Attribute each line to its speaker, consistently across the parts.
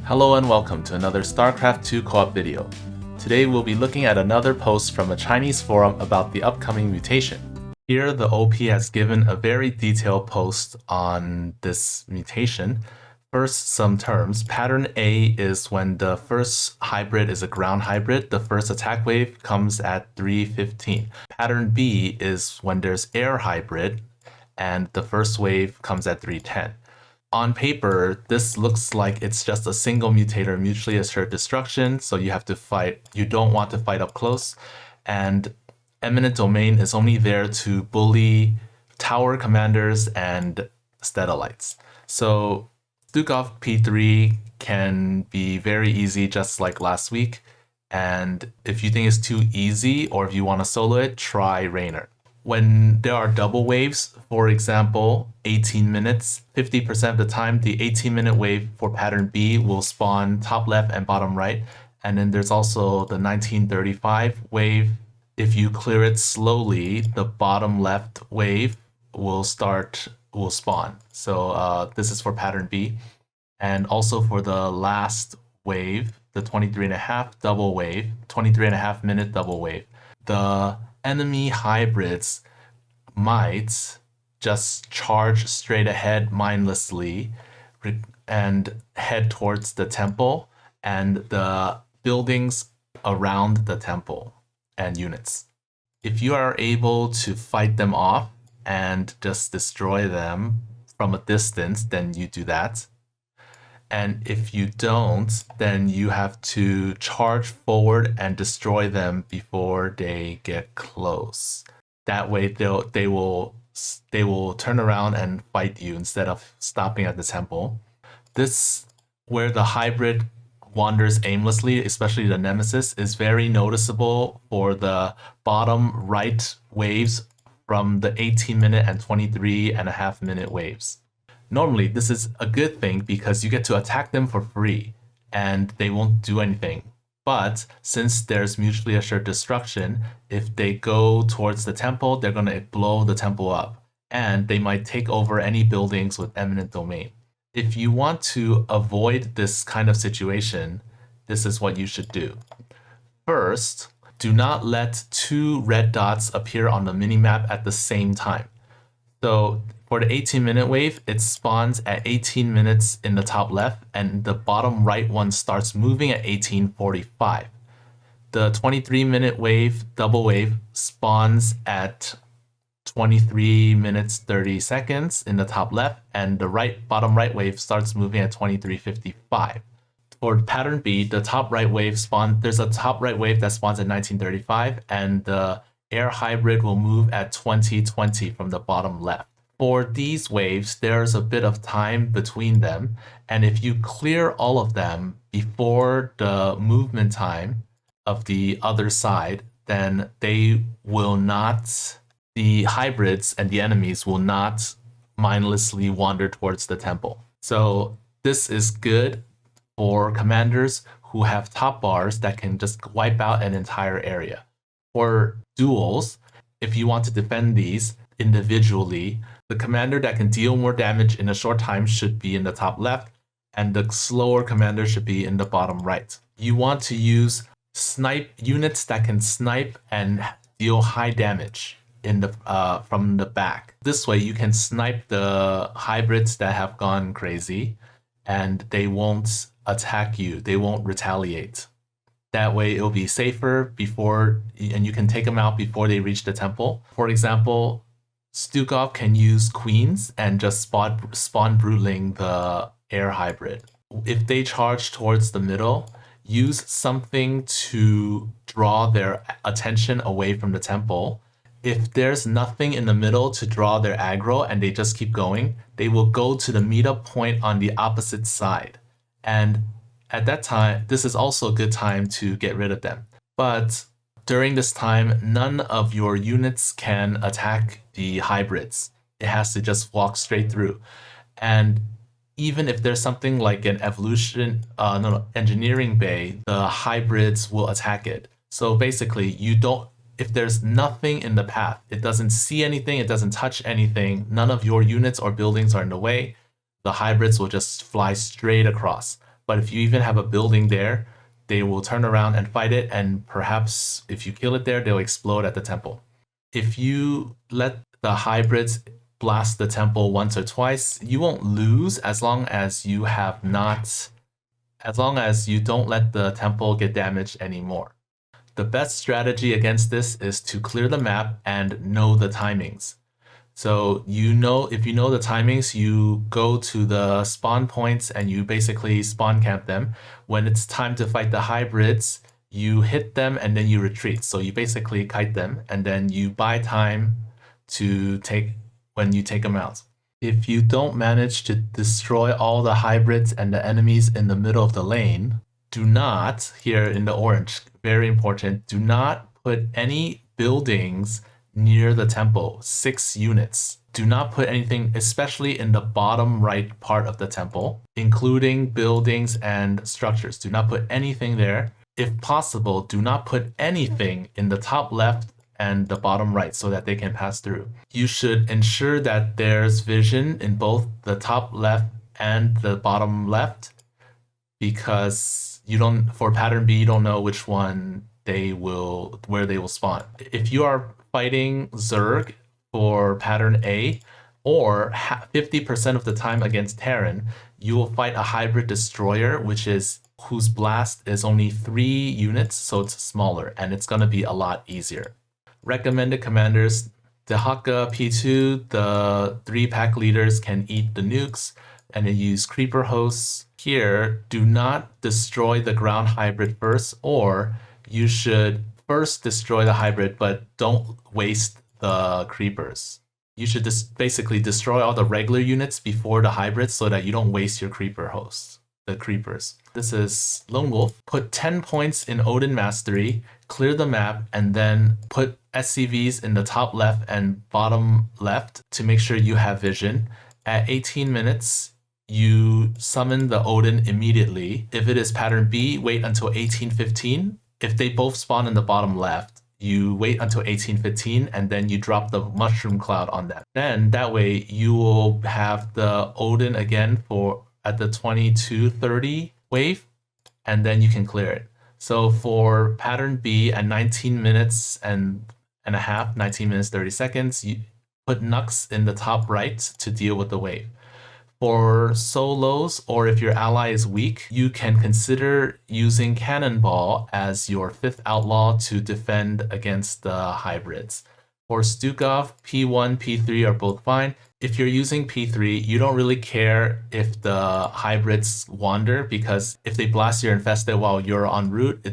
Speaker 1: Hello and welcome to another StarCraft 2 co-op video. Today we'll be looking at another post from a Chinese forum about the upcoming mutation. Here the OP has given a very detailed post on this mutation. First, some terms. Pattern A is when the first hybrid is a ground hybrid. The first attack wave comes at 315. Pattern B is when there's air hybrid and the first wave comes at 310. On paper, this looks like it's just a single mutator mutually assured destruction, so you have to fight. You don't want to fight up close, and Eminent Domain is only there to bully tower commanders and Stedalites. So Stukov P3 can be very easy, just like last week, and if you think it's too easy or if you want to solo it, try Raynor. When there are double waves, for example, 18 minutes, 50% of the time, the 18-minute wave for pattern B will spawn top left and bottom right. And then there's also the 1935 wave. If you clear it slowly, the bottom left wave will spawn. So this is for pattern B. And also for the last wave, the 23.5 double wave, 23.5-minute double wave. The enemy hybrids might just charge straight ahead mindlessly and head towards the temple and the buildings around the temple and units. If you are able to fight them off and just destroy them from a distance, then you do that. And if you don't, then you have to charge forward and destroy them before they get close. That way they will turn around and fight you instead of stopping at the temple. This, where the hybrid wanders aimlessly, especially the Nemesis, is very noticeable for the bottom right waves from the 18-minute and 23.5-minute waves. Normally, this is a good thing because you get to attack them for free and they won't do anything. But since there's mutually assured destruction, if they go towards the temple, they're going to blow the temple up and they might take over any buildings with eminent domain. If you want to avoid this kind of situation, this is what you should do. First, do not let two red dots appear on the minimap at the same time. So for the 18-minute wave, it spawns at 18 minutes in the top left, and the bottom right one starts moving at 18:45. The 23-minute wave, double wave, spawns at 23 minutes 30 seconds in the top left, and the bottom right wave starts moving at 23:55. For pattern B, the top right wave there's a top right wave that spawns at 1935, and the air hybrid will move at 2020 from the bottom left. For these waves, there's a bit of time between them, and if you clear all of them before the movement time of the other side, then the hybrids and the enemies will not mindlessly wander towards the temple. So this is good for commanders who have top bars that can just wipe out an entire area. For duels, if you want to defend these individually, the commander that can deal more damage in a short time should be in the top left, and the slower commander should be in the bottom right. You want to use units that can snipe and deal high damage from the back. This way you can snipe the hybrids that have gone crazy, and they won't attack you, they won't retaliate. That way it'll be safer and you can take them out before they reach the temple. For example, Stukov can use queens and just spawn broodling the air hybrid. If they charge towards the middle, use something to draw their attention away from the temple. If there's nothing in the middle to draw their aggro and they just keep going, they will go to the meetup point on the opposite side. And at that time, this is also a good time to get rid of them. But during this time, none of your units can attack the hybrids. It has to just walk straight through. And even if there's something like an engineering bay, the hybrids will attack it. So basically, if there's nothing in the path, it doesn't see anything, it doesn't touch anything, none of your units or buildings are in the way, the hybrids will just fly straight across. But if you even have a building there, they will turn around and fight it, and perhaps if you kill it there, they'll explode at the temple. If you let the hybrids blast the temple once or twice, you won't lose as long as you don't let the temple get damaged anymore. The best strategy against this is to clear the map and know the timings. So if you know the timings, you go to the spawn points and you basically spawn camp them. When it's time to fight the hybrids, you hit them and then you retreat. So you basically kite them and then you buy time when you take them out. If you don't manage to destroy all the hybrids and the enemies in the middle of the lane, do not, here in the orange, very important, do not put any buildings near the temple, 6 units. Do not put anything, especially in the bottom right part of the temple, including buildings and structures. Do not put anything there. If possible, do not put anything in the top left and the bottom right so that they can pass through. You should ensure that there's vision in both the top left and the bottom left, because for pattern B, you don't know which one where they will spawn. If you are fighting Zerg for pattern A, or 50% of the time against Terran, you will fight a hybrid destroyer, whose blast is only 3 units, so it's smaller, and it's going to be a lot easier. Recommended commanders: the Hakka P2, the 3 pack leaders can eat the nukes, and then use creeper hosts. Here, do not destroy the ground hybrid first, or you should first destroy the hybrid, but don't waste the creepers. You should basically destroy all the regular units before the hybrids so that you don't waste your creeper hosts, the creepers. This is Lone Wolf. Put 10 points in Odin Mastery, clear the map, and then put SCVs in the top left and bottom left to make sure you have vision. At 18 minutes, you summon the Odin immediately. If it is pattern B, wait until 18:15. If they both spawn in the bottom left, you wait until 18:15 and then you drop the mushroom cloud on them. Then that way you will have the Odin again at the 22:30 wave, and then you can clear it. So for pattern B at 19 minutes and a half, 19 minutes 30 seconds, you put Nux in the top right to deal with the wave. For solos, or if your ally is weak, you can consider using Cannonball as your 5th outlaw to defend against the hybrids. For Stukov, P1, P3 are both fine. If you're using P3, you don't really care if the hybrids wander, because if they blast your infested while you're en route,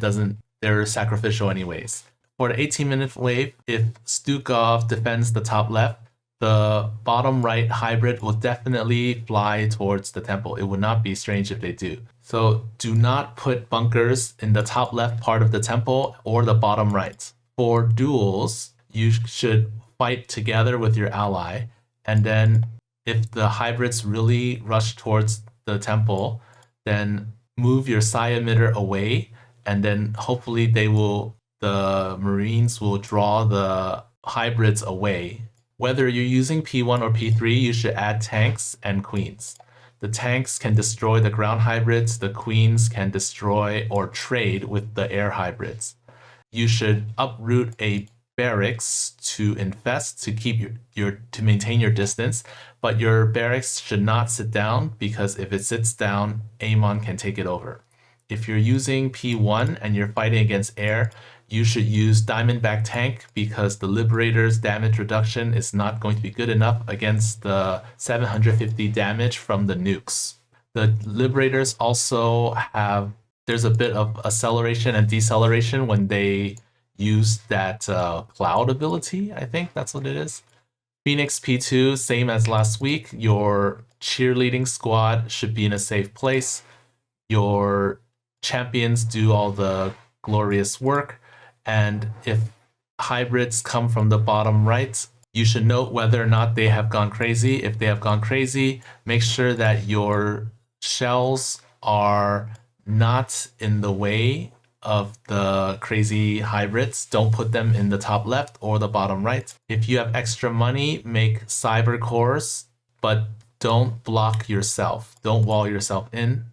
Speaker 1: they're sacrificial anyways. For the 18-minute wave, if Stukov defends the top left, the bottom right hybrid will definitely fly towards the temple. It would not be strange if they do. So do not put bunkers in the top left part of the temple or the bottom right. For duels, you should fight together with your ally, and then if the hybrids really rush towards the temple, then move your psi emitter away, and then hopefully the Marines will draw the hybrids away. Whether you're using P1 or P3, you should add tanks and queens. The tanks can destroy the ground hybrids, the queens can destroy or trade with the air hybrids. You should uproot a barracks to infest to keep to maintain your distance, but your barracks should not sit down, because if it sits down, Amon can take it over. If you're using P1 and you're fighting against air, you should use Diamondback Tank, because the Liberator's damage reduction is not going to be good enough against the 750 damage from the nukes. The Liberators also there's a bit of acceleration and deceleration when they use that cloud ability. I think that's what it is. Phoenix P2, same as last week. Your cheerleading squad should be in a safe place. Your champions do all the glorious work. And if hybrids come from the bottom right, you should note whether or not they have gone crazy. If they have gone crazy, make sure that your shells are not in the way of the crazy hybrids. Don't put them in the top left or the bottom right. If you have extra money, make cyber cores, but don't block yourself. Don't wall yourself in.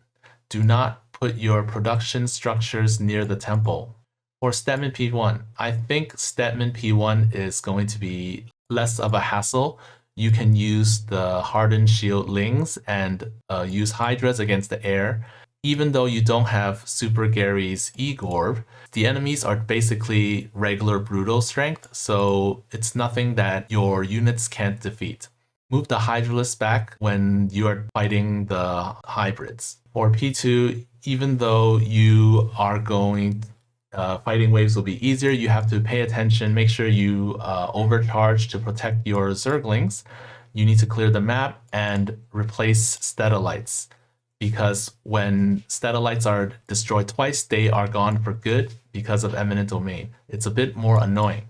Speaker 1: do not put your production structures near the temple. For Stedman P1, I think Stedman P1 is going to be less of a hassle. You can use the hardened shield lings and use hydras against the air. Even though you don't have Super Gary's E-Gorb, the enemies are basically regular brutal strength, so it's nothing that your units can't defeat. Move the Hydralisk back when you are fighting the hybrids. For P2, even though you are going fighting waves will be easier, you have to pay attention, make sure you overcharge to protect your Zerglings. You need to clear the map and replace Stedalites, because when Stedalites are destroyed twice, they are gone for good because of Eminent Domain. It's a bit more annoying.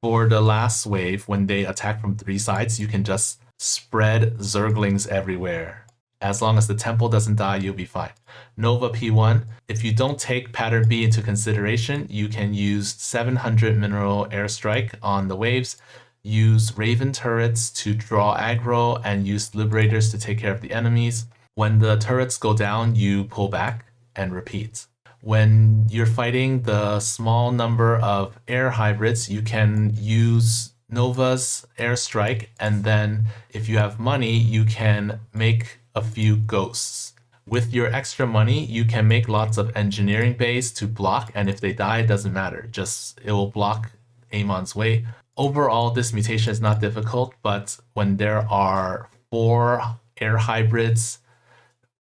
Speaker 1: For the last wave, when they attack from 3 sides, you can just spread Zerglings everywhere. As long as the temple doesn't die, you'll be fine. Nova P1, if you don't take pattern B into consideration, you can use 700 mineral airstrike on the waves, use Raven turrets to draw aggro, and use Liberators to take care of the enemies. When the turrets go down, you pull back and repeat. When you're fighting the small number of air hybrids, you can use Nova's airstrike, and then if you have money, you can make a few ghosts. With your extra money, you can make lots of engineering bays to block, and if they die, it doesn't matter. Just it will block Amon's way. Overall, this mutation is not difficult, but when there are 4 air hybrids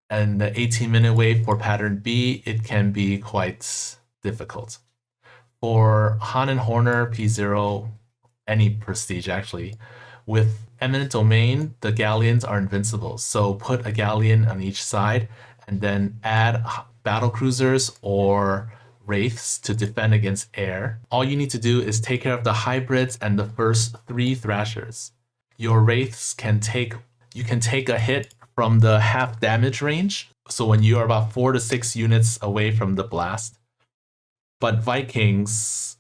Speaker 1: and the 18-minute wave for pattern B, it can be quite difficult. For Han and Horner P0, any prestige actually, with Eminent Domain, the Galleons are invincible, so put a Galleon on each side and then add battle cruisers or wraiths to defend against air. All you need to do is take care of the hybrids and the first 3 thrashers. Your wraiths can take a hit from the half damage range, so when you are about 4 to 6 units away from the blast. But Vikings,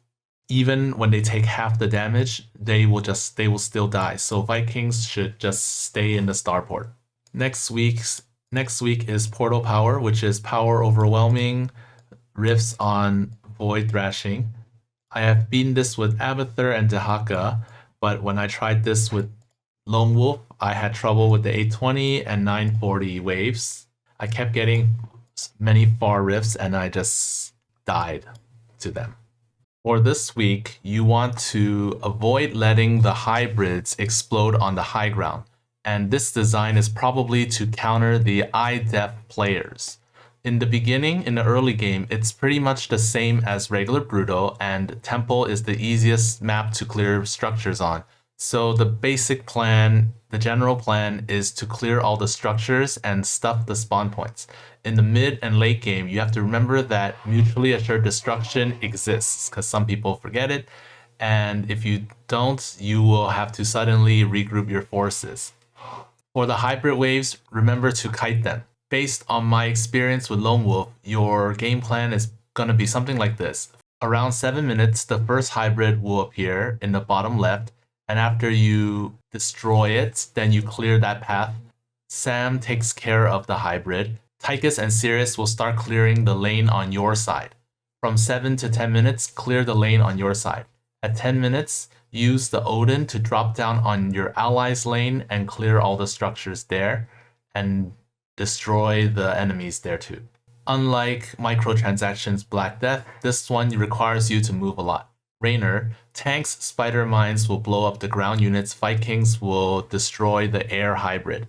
Speaker 1: even when they take half the damage, they will still die. So Vikings should just stay in the starport. Next week is Portal Power, which is power overwhelming, riffs on void thrashing. I have beaten this with Abathur and Hakka, but when I tried this with Lone Wolf, I had trouble with the 820 and 940 waves. I kept getting many far rifts and I just died to them. For this week, you want to avoid letting the hybrids explode on the high ground, and this design is probably to counter the eye-deaf players. In the beginning, in the early game, it's pretty much the same as regular Brutal, and Temple is the easiest map to clear structures on. So the basic plan, the general plan, is to clear all the structures and stuff the spawn points. In the mid and late game, you have to remember that mutually assured destruction exists, because some people forget it, and if you don't, you will have to suddenly regroup your forces. For the hybrid waves, remember to kite them. Based on my experience with Lone Wolf, your game plan is going to be something like this. Around 7 minutes, the first hybrid will appear in the bottom left, and after you destroy it, then you clear that path. Sam takes care of the hybrid. Tykus and Sirius will start clearing the lane on your side. From 7 to 10 minutes, clear the lane on your side. At 10 minutes, use the Odin to drop down on your allies' lane and clear all the structures there, and destroy the enemies there too. Unlike microtransactions Black Death, this one requires you to move a lot. Rainer, tanks, spider mines will blow up the ground units, Vikings will destroy the air hybrid.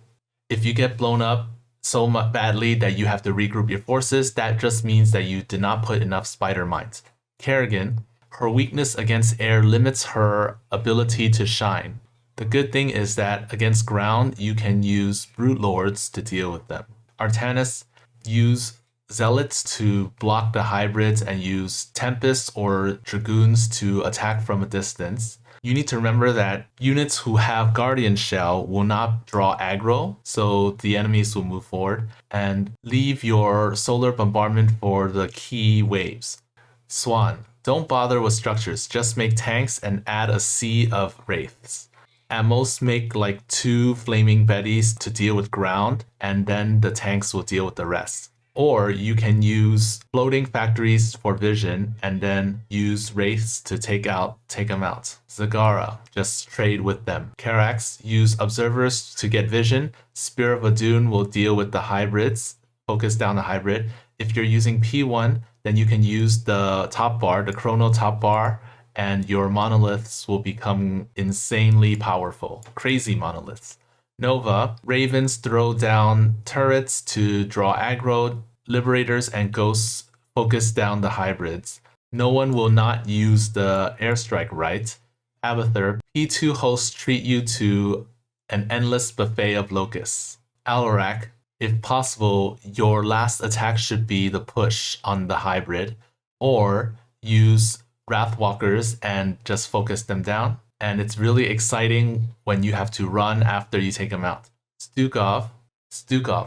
Speaker 1: If you get blown up so badly that you have to regroup your forces, that just means that you did not put enough spider mines. Kerrigan, her weakness against air limits her ability to shine. The good thing is that against ground, you can use Brute Lords to deal with them. Artanis, use Zealots to block the hybrids and use Tempests or Dragoons to attack from a distance. You need to remember that units who have Guardian Shell will not draw aggro, so the enemies will move forward, and leave your Solar Bombardment for the key waves. Swan, don't bother with structures, just make tanks and add a sea of wraiths. At most, make like 2 Flaming Bettys to deal with ground, and then the tanks will deal with the rest. Or you can use floating factories for vision and then use wraiths to take them out. Zagara, just trade with them. Karax, use observers to get vision. Spear of Adun will deal with the hybrids, focus down the hybrid. If you're using P1, then you can use the top bar, the chrono top bar, and your monoliths will become insanely powerful. Crazy monoliths. Nova, ravens throw down turrets to draw aggro. Liberators and ghosts focus down the hybrids. No one will not use the airstrike right. Abathur, P2 hosts treat you to an endless buffet of locusts. Alarak, if possible, your last attack should be the push on the hybrid, or use Wrathwalkers and just focus them down. And it's really exciting when you have to run after you take them out. Stukov,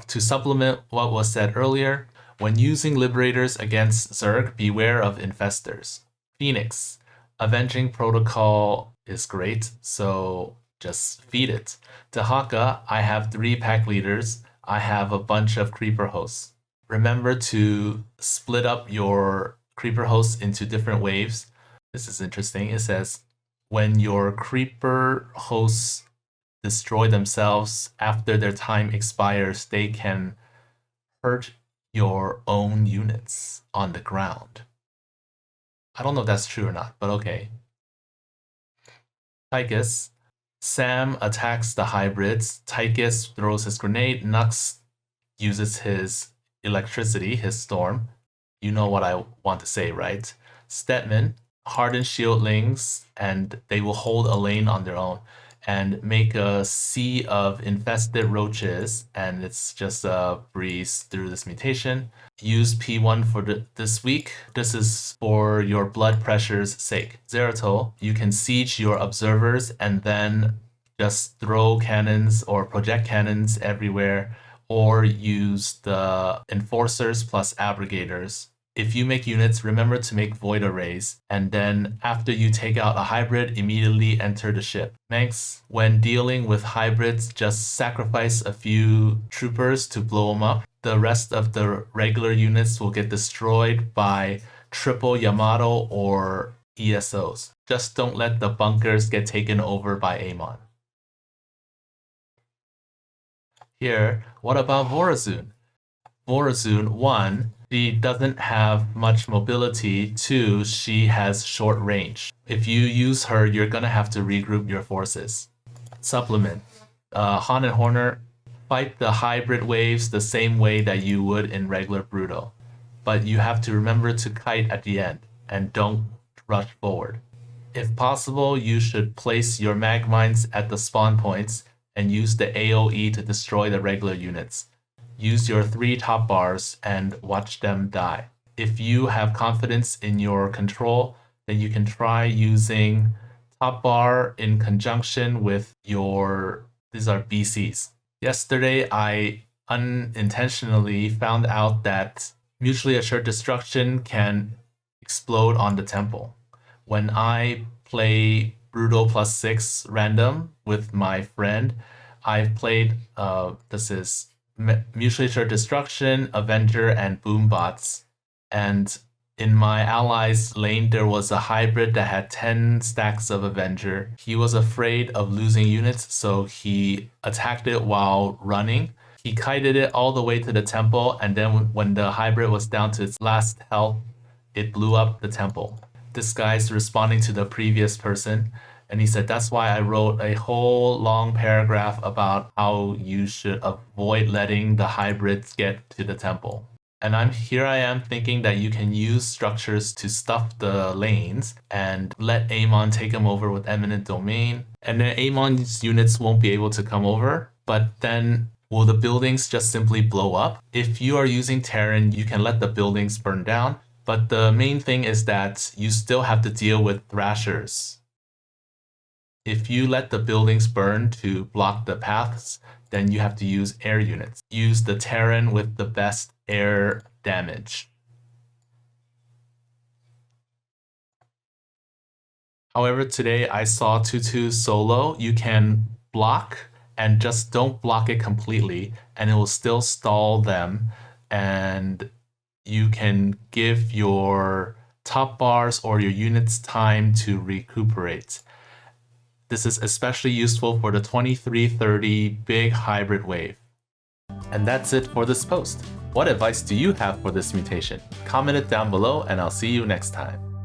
Speaker 1: to supplement what was said earlier, when using Liberators against Zerg, beware of Infestors. Phoenix, Avenging Protocol is great, so just feed it. To Hakka, I have 3 pack leaders. I have a bunch of creeper hosts. Remember to split up your creeper hosts into different waves. This is interesting. It says, when your creeper hosts destroy themselves after their time expires, they can hurt your own units on the ground. I don't know if that's true or not, but okay. Tykus, Sam attacks the hybrids. Tykus throws his grenade. Nux uses his electricity, his storm. You know what I want to say, right? Stetman, hardened shieldlings, and they will hold a lane on their own and make a sea of infested roaches, and it's just a breeze through this mutation. Use P1 for this week. This is for your blood pressure's sake. Zeratol, you can siege your observers and then just throw cannons or project cannons everywhere, or use the enforcers plus abrogators. If you make units, remember to make void arrays, and then after you take out a hybrid, immediately enter the ship. Manx, when dealing with hybrids, just sacrifice a few troopers to blow them up. The rest of the regular units will get destroyed by triple Yamato or ESOs. Just don't let the bunkers get taken over by Amon. Here, what about Vorzun? Vorzun, 1, she doesn't have much mobility. 2, she has short range. If you use her, you're gonna have to regroup your forces. Supplement. Han and Horner, fight the hybrid waves the same way that you would in regular Brutal. But you have to remember to kite at the end, and don't rush forward. If possible, you should place your mag mines at the spawn points and use the AoE to destroy the regular units. Use your 3 top bars and watch them die. If you have confidence in your control, then you can try using top bar in conjunction with these are BCs. Yesterday, I unintentionally found out that mutually assured destruction can explode on the temple. When I play Brutal +6 random with my friend, I've played, this is Mutually Assured Destruction, Avenger, and Boombots. And in my allies lane, there was a hybrid that had 10 stacks of Avenger. He was afraid of losing units, so he attacked it while running. He kited it all the way to the temple, and then when the hybrid was down to its last health, it blew up the temple. This guy's responding to the previous person, and he said, that's why I wrote a whole long paragraph about how you should avoid letting the hybrids get to the temple. And here I am thinking that you can use structures to stuff the lanes and let Amon take them over with Eminent Domain. And then Amon's units won't be able to come over, but then will the buildings just simply blow up? If you are using Terran, you can let the buildings burn down, but the main thing is that you still have to deal with Thrashers. If you let the buildings burn to block the paths, then you have to use air units. Use the Terran with the best air damage. However, today I saw Tutu solo. You can block and just don't block it completely, and it will still stall them. and you can give your top bars or your units time to recuperate. This is especially useful for the 2330 big hybrid wave. And that's it for this post. What advice do you have for this mutation? Comment it down below and I'll see you next time.